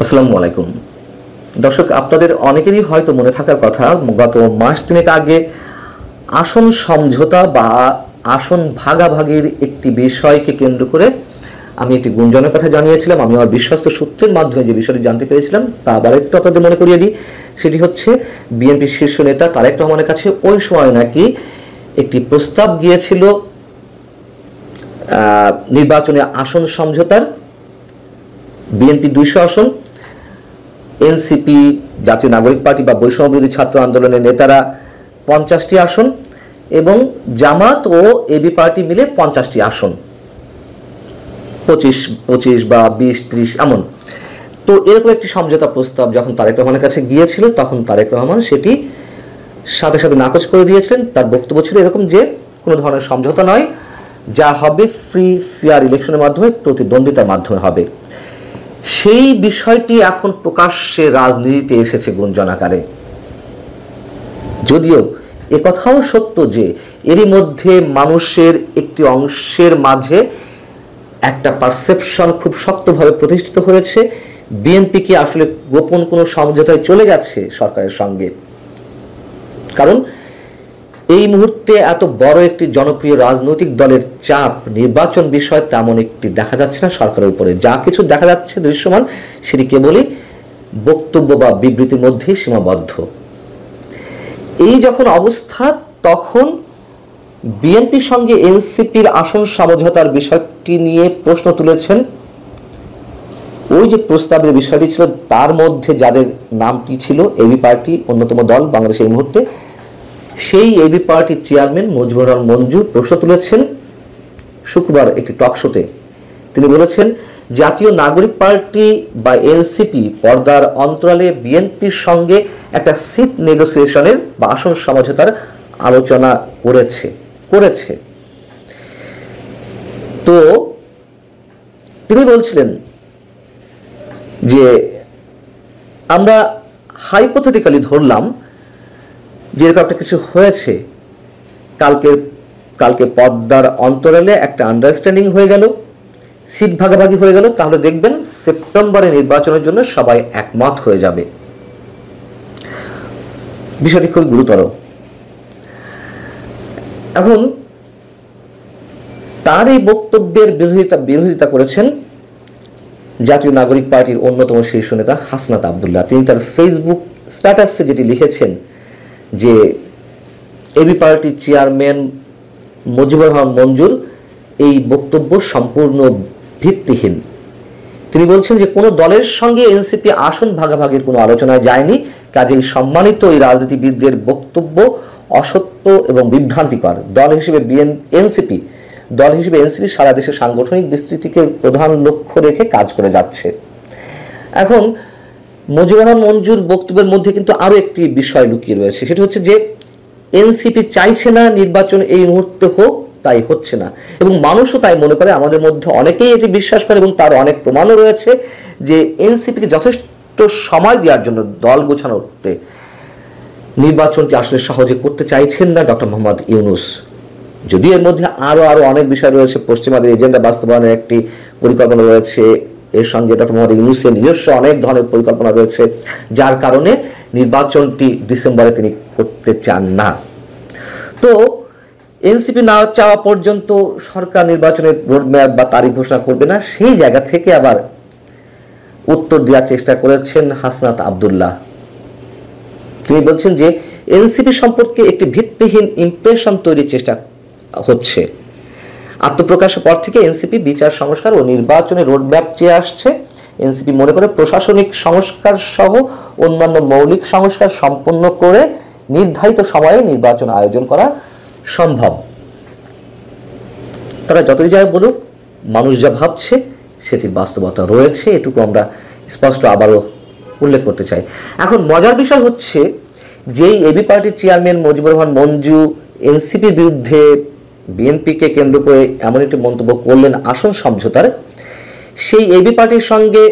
আসসালামু আলাইকুম দর্শক, আপনাদের অনেকেরই হয়তো মনে থাকার কথা, গত মাস তিনেক আগে আসন সমঝোতা বা আসন ভাগাভাগির একটি বিষয়কে কেন্দ্র করে আমি একটি গুঞ্জনের কথা জানিয়েছিলাম। আমি আমার বিশ্বস্ত সূত্রের মাধ্যমে যে বিষয়টি জানতে পেরেছিলাম তা আবার একটু আপনাদের মনে করিয়ে দিই। সেটি হচ্ছে বিএনপির শীর্ষ নেতা তারেক রহমানের কাছে ওই সময় নাকি একটি প্রস্তাব গিয়েছিল নির্বাচনে আসন সমঝোতার। বিএনপি 200 আসন, এনসিপি জাতীয় নাগরিক পার্টি বা বৈষম্যবিরোধী ছাত্র আন্দোলনের নেতারা 50টি আসন এবং জামাত ও এবি পার্টি মিলে 50টি আসন, 25 বা 20-30 এমন। তো এরকম একটি সমঝোতা প্রস্তাব যখন তারেক রহমানের কাছে গিয়েছিল তখন তারেক রহমান সেটি সাথে সাথে নাকচ করে দিয়েছিলেন। তার বক্তব্য ছিল এরকম যে কোনো ধরনের সমঝোতা নয়, যা হবে ফ্রি ফেয়ার ইলেকশনের মাধ্যমে, প্রতিদ্বন্দ্বিতার মাধ্যমে হবে। সেই বিষয়টি এখন প্রকাশ্যে রাজনীতিতে এসেছে গুঞ্জন আকারে। যদিও একথাও সত্য যে এরই মধ্যে মানুষের একটি অংশের মাঝে একটা পারসেপশন খুব শক্তভাবে প্রতিষ্ঠিত হয়েছে, বিএনপি কি আসলে গোপন কোনো সমঝোতায় চলে গেছে সরকারের সঙ্গে। কারণ এই মুহূর্তে এত বড় একটি জনপ্রিয় রাজনৈতিক দলের চাপ নির্বাচন বিষয় তেমন একটি দেখা যাচ্ছে না সরকারের উপরে। যা কিছু দেখা যাচ্ছে দৃশ্যমান সেটি কেবলই বক্তব্য বা বিবৃতির মধ্যেই সীমাবদ্ধ। এই যখন অবস্থা, তখন বিএনপির সঙ্গে এনসিপির আসন সমঝোতার বিষয়টি নিয়ে প্রশ্ন তুলেছেন। ওই যে প্রস্তাবের বিষয়টি ছিল তার মধ্যে যাদের নামটি ছিল, এবি পার্টি অন্যতম দল বাংলাদেশে এই মুহূর্তে, সেই এবি পার্টির চেয়ারম্যান মুজিবুর রহমান মঞ্জু প্রশ্ন তুলেছেন শুক্রবার একটি টক শোতে। তিনি বলেছেন, জাতীয় নাগরিক পার্টি বা এনসিপি পর্দার অন্তরালে বিএনপির সঙ্গে একটা সিট নেগোসিয়েশনের বা আসন সমঝোতার আলোচনা করেছে। তো তিনি বলছিলেন যে আমরা হাইপোথেটিক্যালি ধরলাম যে এরকম একটা কিছু হয়েছে, কালকে পর্দার অন্তরালে একটা আন্ডারস্ট্যান্ডিং হয়ে গেল, সিট ভাগাভাগি হয়ে গেল, তাহলে দেখবেন সেপ্টেম্বরে নির্বাচনের জন্য সবাই একমত হয়ে যাবে। বিষয়টি খুব গুরুতর। এখন তার এই বক্তব্যের বিরোধিতা করেছেন জাতীয় নাগরিক পার্টির অন্যতম শীর্ষ নেতা হাসনাত আব্দুল্লাহ। তিনি তার ফেসবুক স্ট্যাটাসে যেটি লিখেছেন যে এবি পার্টির চেয়ারম্যান মুজিবুর রহমান মঞ্জুর এই বক্তব্য সম্পূর্ণ ভিত্তিহীন। তিনি বলছেন যে কোনো দলের সঙ্গে এনসিপি আসন ভাগাভাগির কোনো আলোচনায় যায়নি, কাজেই সম্মানিত এই রাজনীতিবিদদের বক্তব্য অসত্য এবং বিভ্রান্তিকর। দল হিসেবে এনসিপি সারা দেশে সাংগঠনিক বিস্তৃতিকে প্রধান লক্ষ্য রেখে কাজ করে যাচ্ছে। এখন মুজিবুর রহমান মঞ্জুর বক্তব্যের মধ্যে কিন্তু আরো একটি বিষয় লুকিয়ে রয়েছে, সেটি হচ্ছে যে এনসিপি চাইছে না নির্বাচন এই মুহূর্তে হোক, তাই হচ্ছে না, এবং মানুষও তাই মনে করে। আমাদের মধ্যে অনেকেই এটি বিশ্বাস করে এবং তার অনেক প্রমাণও রয়েছে যে এনসিপিকে যথেষ্ট সময় দেওয়ার জন্য দল গোছানোতে নির্বাচনটি আসলে সহজে করতে চাইছেন না ডক্টর মোহাম্মদ ইউনূস। যদিও এর মধ্যে আরো অনেক বিষয় রয়েছে, পশ্চিমাদের এজেন্ডা বাস্তবায়নের একটি পরিকল্পনা রয়েছে, এর সঙ্গে ডক্টর মোহাম্মদ ইউনূসের নিজস্ব অনেক ধরনের পরিকল্পনা রয়েছে, যার কারণে নির্বাচনটি ডিসেম্বরে তিনি করতে চান না। তো এনসিপি না চাওয়া পর্যন্ত সরকার নির্বাচনের রোডম্যাপ বা তারিখ ঘোষণা করবে না, সেই জায়গা থেকে আবার উত্তর দেওয়ার চেষ্টা করেছেন হাসনাত আব্দুল্লাহ। তিনি বলছেন যে এনসিপি সম্পর্কে একটি ভিত্তিহীন ইমপ্রেশন তৈরির চেষ্টা হচ্ছে। আত্মপ্রকাশের পর থেকে এনসিপি বিচার সংস্কার ও নির্বাচনের রোডম্যাপ চেয়ে আসছে। এনসিপি মনে করে প্রশাসনিক সংস্কার সহ অন্যান্য মৌলিক সংস্কার সম্পন্ন করে নির্ধারিত সময়ে নির্বাচন আয়োজন করা সম্ভব। তারা যতই যাই বলুক, মানুষ যা ভাবছে সেটির বাস্তবতা রয়েছে, এটুকু আমরা স্পষ্ট আবারও উল্লেখ করতে চাই। এখন মজার বিষয় হচ্ছে যেই এবি পার্টির চেয়ারম্যান মুজিবুর রহমান মঞ্জু এনসিপির বিরুদ্ধে বিএনপিকে কেন্দ্র করে এমন একটি মন্তব্য করলেন আসন সমঝোতার, সেই এবি পার্টির সঙ্গে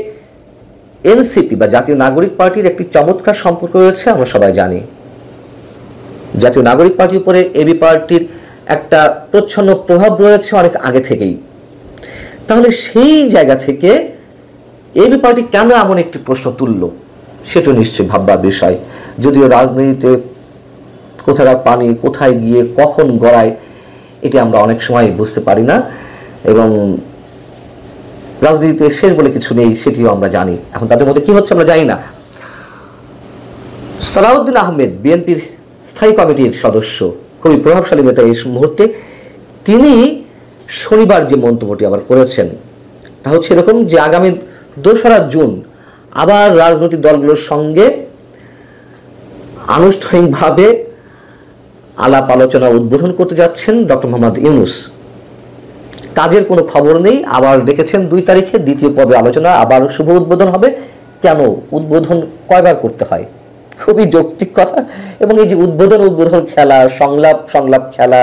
এনসিপি বা জাতীয় নাগরিক পার্টির একটি চমৎকার সম্পর্ক রয়েছে, আমরা সবাই জানি। জাতীয় নাগরিক পার্টির উপরে এবি পার্টির একটা প্রচ্ছন্ন প্রভাব রয়েছে অনেক আগে থেকেই। তাহলে সেই জায়গা থেকে এবি পার্টি কেন এমন একটি প্রশ্ন তুলল সেটা নিশ্চয়ই ভাববার বিষয়। যদিও রাজনীতিতে কোথাকার পানি কোথায় গিয়ে কখন গড়ায় এটি আমরা অনেক সময় বুঝতে পারি না, এবং রাজনীতিতে শেষ বলে কিছু নেই সেটিও আমরা জানি। এখন তাদের মধ্যে কি হচ্ছে আমরা জানি না। সালাউদ্দিন আহমেদ বিএনপির স্থায়ী কমিটির সদস্য, খুবই প্রভাবশালী নেতা এই মুহূর্তে, তিনি শনিবার যে মন্তব্যটি আবার করেছেন তা হচ্ছে এরকম যে আগামী 2রা জুন আবার রাজনৈতিক দলগুলোর সঙ্গে আনুষ্ঠানিকভাবে আলাপ আলোচনা উদ্বোধন করতে যাচ্ছেন ডক্টর মোহাম্মদ ইউনূস। কাজের কোনো খবর নেই, আবার ডেকেছেন 2 তারিখে দ্বিতীয় পর্বে আলোচনা, আবার শুভ উদ্বোধন হবে। কেন উদ্বোধন কয়বার করতে হয়? খুবই যৌক্তিক কথা। এবং এই যে উদ্বোধন খেলা, সংলাপ খেলা,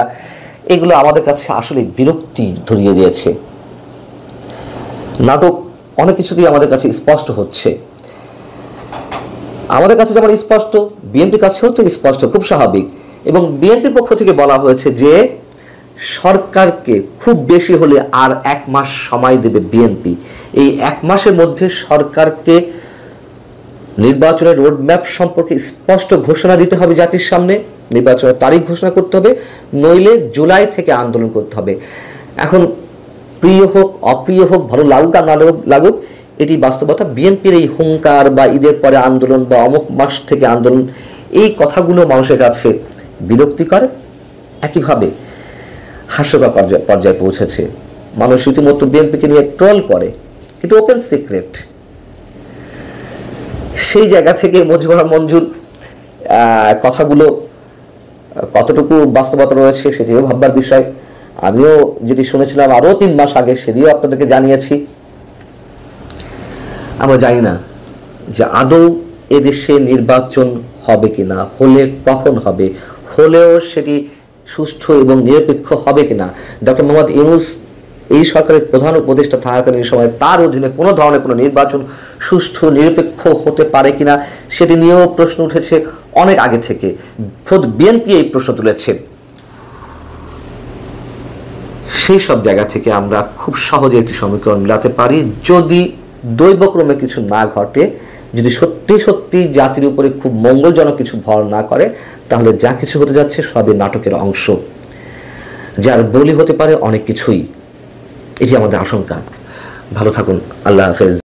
এগুলো আমাদের কাছে আসলে বিরক্তি ধরিয়ে দিয়েছে। নাটক অনেক কিছুতেই আমাদের কাছে স্পষ্ট হচ্ছে, আমাদের কাছে যেমন স্পষ্ট, বিএনপির কাছেও তো স্পষ্ট, খুব স্বাভাবিক। এবং বিএনপির পক্ষ থেকে বলা হয়েছে যে সরকারকে খুব বেশি হলে আর 1 মাস সময় দেবে বিএনপি। এই 1 মাসের মধ্যে সরকারকে নির্বাচনের রোডম্যাপ সম্পর্কে স্পষ্ট ঘোষণা দিতে হবে জাতির সামনে, নির্বাচনের তারিখ ঘোষণা করতে হবে, নইলে জুলাই থেকে আন্দোলন করতে হবে। এখন প্রিয় হোক অপ্রিয় হোক, ভালো লাগুক আর না লাগুক, এটি বাস্তবতা। বিএনপির এই হুঙ্কার বা ঈদের পরে আন্দোলন বা অমুক মাস থেকে আন্দোলন, এই কথাগুলো মানুষের কাছে বিরক্তিকর, একইভাবে হাস্যকর পর্যায়ে পৌঁছেছে। মানুষ রীতিমতো বিএনপিকে নিয়ে ট্রল করে, এটা ওপেন সিক্রেট। সেই জায়গা থেকে মুজিবুর রহমান মঞ্জুর কথাগুলো কতটুকু বাস্তবতা রয়েছে সেটিও ভাববার বিষয়। আমিও যেটি শুনেছিলাম আরও 3 মাস আগে, সেটিও আপনাদেরকে জানিয়েছি। আমরা জানি না যে আদৌ এদেশে নির্বাচন হবে কিনা, হলে কখন হবে, হলেও সেটি সুষ্ঠু এবং নিরপেক্ষ হবে কিনা। ডক্টর মোহাম্মদ ইউনূস এই সরকারের প্রধান উপদেষ্টা থাকাকালীন সময় তার অধীনে কোনো ধরনের কোনো নির্বাচন সুষ্ঠু নিরপেক্ষ হতে পারে কিনা সেটি নিয়েও প্রশ্ন উঠেছে অনেক আগে থেকে। খোদ বিএনপি এই প্রশ্ন তুলেছে। সেই সব জায়গা থেকে আমরা খুব সহজে একটি সমীকরণ মিলাতে পারি, যদি দৈবক্রমে কিছু না ঘটে, যদি সত্যি সত্যি জাতির উপরে খুব মঙ্গলজনক কিছু ভর না করে, তাহলে যা কিছু হতে যাচ্ছে সবই নাটকের অংশ, যার বলি হতে পারে অনেক কিছুই। এটি আমাদের আশঙ্কা। ভালো থাকুন, আল্লাহ হাফেজ।